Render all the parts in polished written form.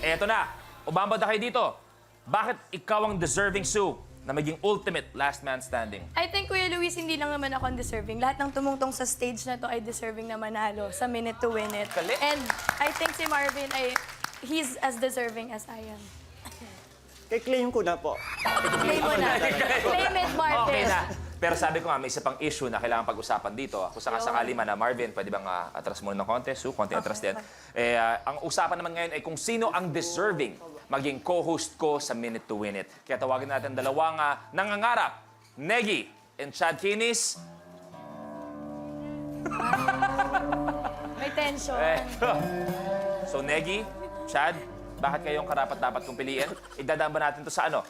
Eto na, umambad na kayo dito. Bakit ikaw ang deserving, Sue, na maging ultimate last man standing? I think, Kuya Luis, hindi lang naman ako ang deserving. Lahat ng tumungtong sa stage na to ay deserving na manalo sa minute to win it. Galing. And I think si Marvin he's as deserving as I am. Claim ko na po. Claim mo na. Claim it, Marvin. Okay na. Pero sabi ko nga, may isa pang issue na kailangan pag-usapan dito. Kung sakasakali man na, Marvin, pwede bang atras muna ng konti? Sue, konti atras din. Ang usapan naman ngayon ay kung sino ang deserving maging co-host ko sa Minute to Win It. Kaya tawagin natin dalawang nangangarap, Negi and Chad Kinis. May tension. So, Negi, Chad, bakit kayong karapat-dapat kong piliin? Idadaan ba natin to sa ano?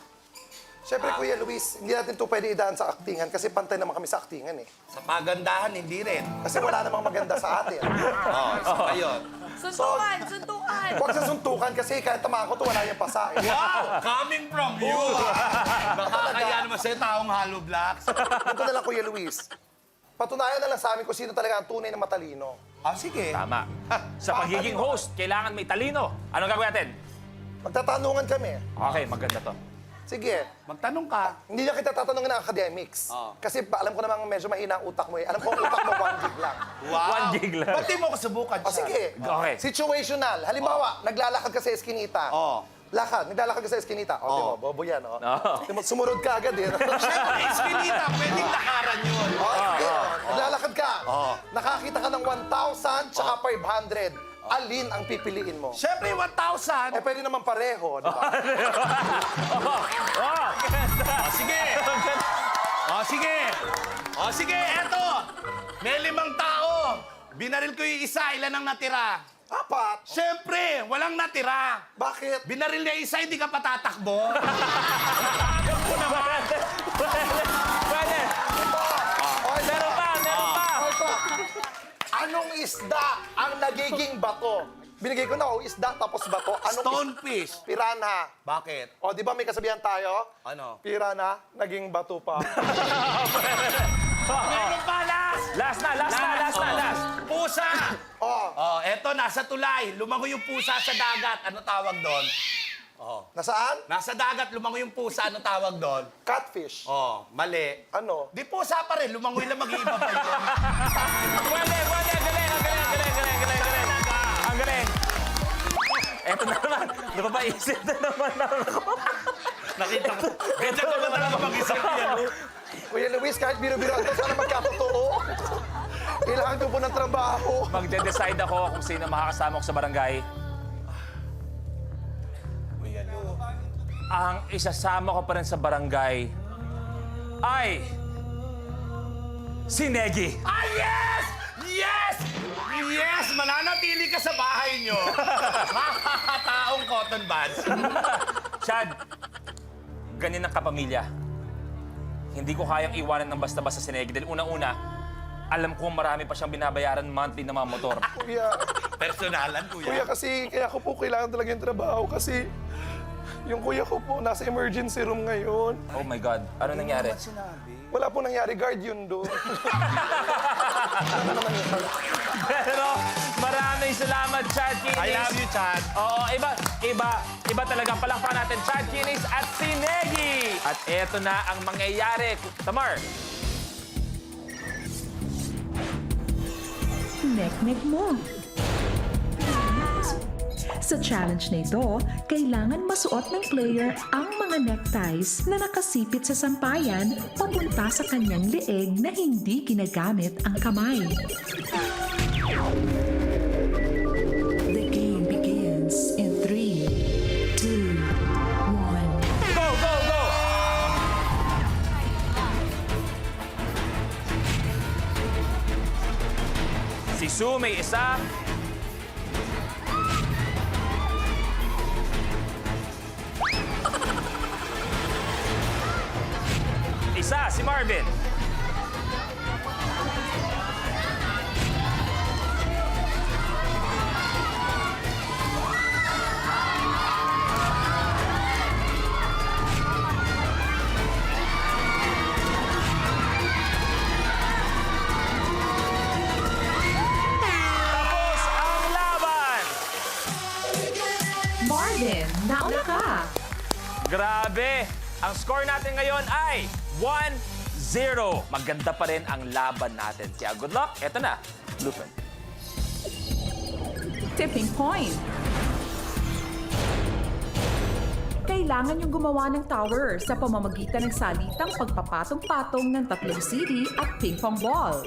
Siyempre, Kuya Luis, hindi natin ito pwede idaan sa aktingan kasi pantay naman kami sa aktingan eh. Sa pagandahan, hindi rin. Kasi wala namang maganda sa atin. So, ayun. Suntukan! Suntukan! Huwag sa suntukan kasi kahit tamaan ko ito, wala yung pasa eh. Wow! Coming from you! Nakakaya naman sa'yo taong hollow blocks. Ganito na lang, Kuya Luis. Patunayan na lang sa amin kung sino talaga ang tunay na matalino. Sige. Tama. Sa pagiging host, kailangan may talino. Anong gagawin natin? Magtatanungan kami. Okay, maganda to. Sige, Magtanong ka. hindi na kita tatanungin ng academics. Kasi alam ko namang medyo mahina ang utak mo eh. Alam ko ang utak mo 1 gig lang. Wow! 1 gig lang. Ba't di mo ko subukan O sige, Okay. situational. Halimbawa, naglalakad ka sa eskinita. Lakad, naglalakad ka sa eskinita. O, di mo, bobo yan, o. Di mo, sumunod ka agad eh. Siyempre, Eskinita, pwedeng lakaran yun. Sige, naglalakad ka. Nakakita ka ng 1,000 tsaka 500. Alin ang pipiliin mo? Siyempre, 1,000. Eh, pwede naman pareho, di ba? Sige. Sige. Sige, eto. May 5 tao. Binaril ko yung isa, ilan ang natira? 4. Siyempre, walang natira. Bakit? Binaril niya isa, hindi ka patatakbo. Pwede! Meron pa! Meron pa! Ito. Anong isda ang nagiging bato? Binigay ko na, isda tapos bato. Anong Stonefish. Piranha. Bakit? O, di ba may kasabihan tayo? Ano? Piranha, naging bato pa. Meron pa, last! Last na! Pusa! Oh, Eto, nasa tulay. Lumango yung pusa sa dagat. Ano tawag doon? nasaan? Nasa dagat, lumango yung pusa. Ano tawag doon? Catfish. Mali. Ano? Di pusa pa rin. Lumangoy lang mag-iiba pa yun. Pwede! Ang galing! Eto na naman, napapaisip na naman ako. Nakita ko. Ganyan ko ba talaga mag-isip yan? Kuya Luis, kahit biro-biro ito, sana magkatotoo. Kailangan ko po ng trabaho. Magde-decide ako kung sino makakasama ko sa barangay. Ang isasama ko pa rin sa barangay ay si Negi. Ah, yes! Yes! Yes! Mananatili ka sa bahay nyo. Taong cotton buds. Chad, ganyan ang kapamilya. Hindi ko kayang iwanan ng basta-basta si Negi dahil unang-una, alam ko marami pa siyang binabayaran monthly na mga motor. Kuya, Personalan, kuya kuya. kasi, kaya ko po kailangan talaga yung trabaho kasi yung kuya ko po nasa emergency room ngayon. Oh my God, ano nangyari? Wala po nangyari, guard yun doon. Pero maraming salamat, Chad Kinis. I love you, Chad. Oo, iba talaga. Palakpakan natin, Chad Kinis at si Negi. At eto na ang mangyayari. Tamar. Nek-nek mo. Sa challenge na ito, kailangan masuot ng player ang mga neckties na nakasipit sa sampayan papunta sa kanyang leeg na hindi ginagamit ang kamay. The game begins in 3, 2, 1. Go, go, go! Si Sue may isa. Isa, si Marvin. Tapos ang laban! Marvin Grabe! Ang score natin ngayon ay 1-0. Maganda pa rin ang laban natin. Kaya good luck. Eto na, blueprint. Tipping point. Kailangan yung gumawa ng tower sa pamamagitan ng salitang pagpapatong-patong ng 3 CD at ping-pong ball.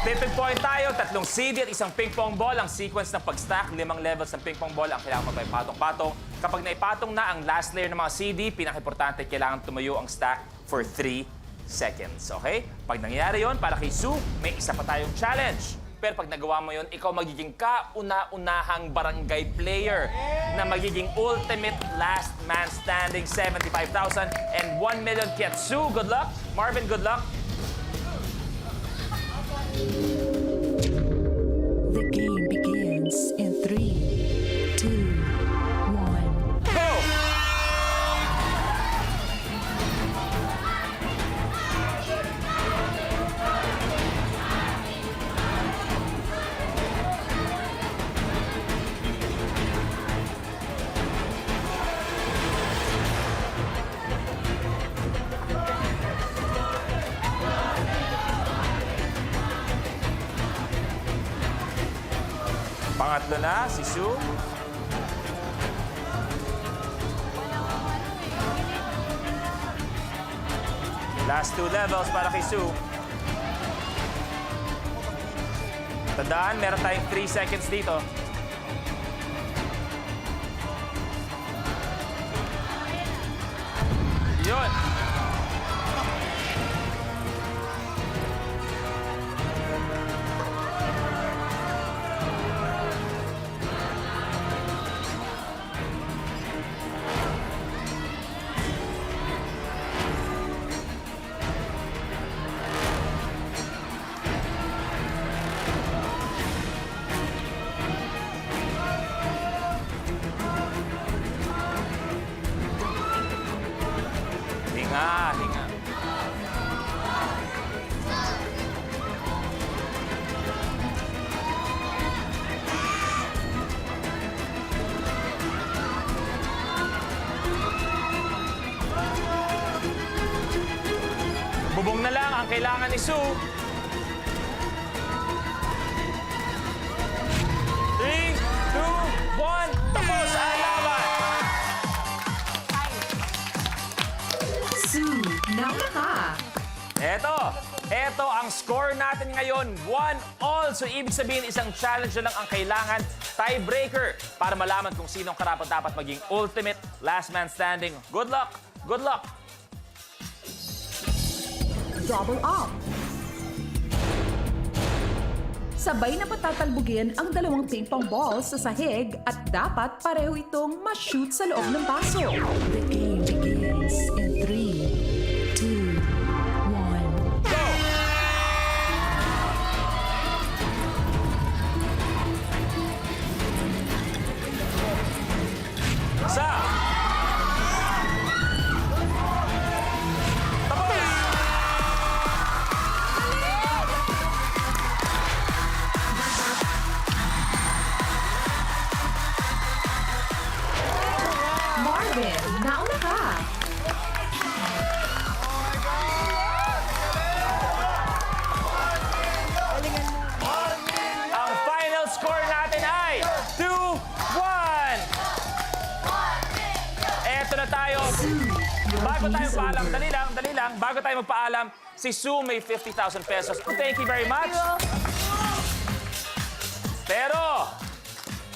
Tipping point tayo, 3 CD at 1 ping-pong ball. Ang sequence ng pag-stack, 5 levels ng ping-pong ball ang kailangan magpapatong-patong. Kapag naipatong na ang last layer ng mga CD, pinaka-importante, kailangan tumayo ang stack for 3 seconds. Okay? Pag nangyayari yon, para kay Sue, may isa pa tayong challenge. Pero pag nagawa mo yon, ikaw magiging kauna-unahang barangay player na magiging ultimate last man standing, 75,000 and 1 million. Kaya Sue, good luck. Marvin, good luck. The game begins in 3, 2, 1. Go! Pangatlo na, si Sue. Last 2 levels para kay Sue. Tandaan, meron tayong 3 seconds dito. Yun. Hinga, hinga. Bubong na lang ang kailangan ni Sue. 3, 2, 1, tapos ang laban! Sue, nauna ka. Eto ang score natin ngayon, 1-all. So ibig sabihin, isang challenge na lang ang kailangan, tiebreaker, para malaman kung sinong karapat-dapat maging ultimate last man standing. Good luck! Good luck! Double up. Sabay na patatalbugin ang 2 ping-pong balls sa sahig at dapat pareho itong ma-shoot sa loob ng baso. The game begins in 3, 2, 1. Go! Sa! Tapos! Marvin, nauna ka. Ang final score natin ay 2-1! Eto na tayo. Bago tayo paalam, dali lang. Bago tayo magpaalam, si Sue may 50,000 pesos. Thank you very much. Pero,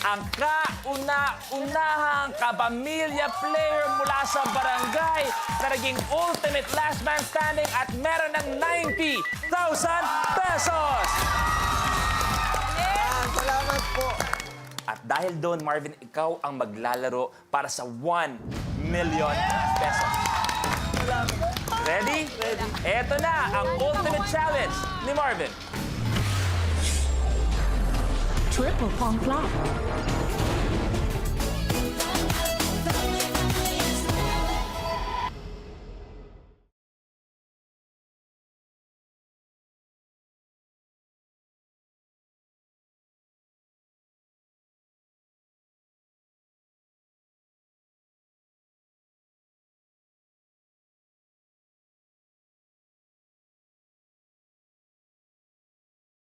ang kauna-unahang kapamilya player mula sa barangay na naging ultimate last man standing at meron ng 90,000 pesos! Salamat po. At dahil doon, Marvin, ikaw ang maglalaro para sa 1 million pesos. Ready? Ready. Eto na ang ultimate challenge ni Marvin. Triple pong flop.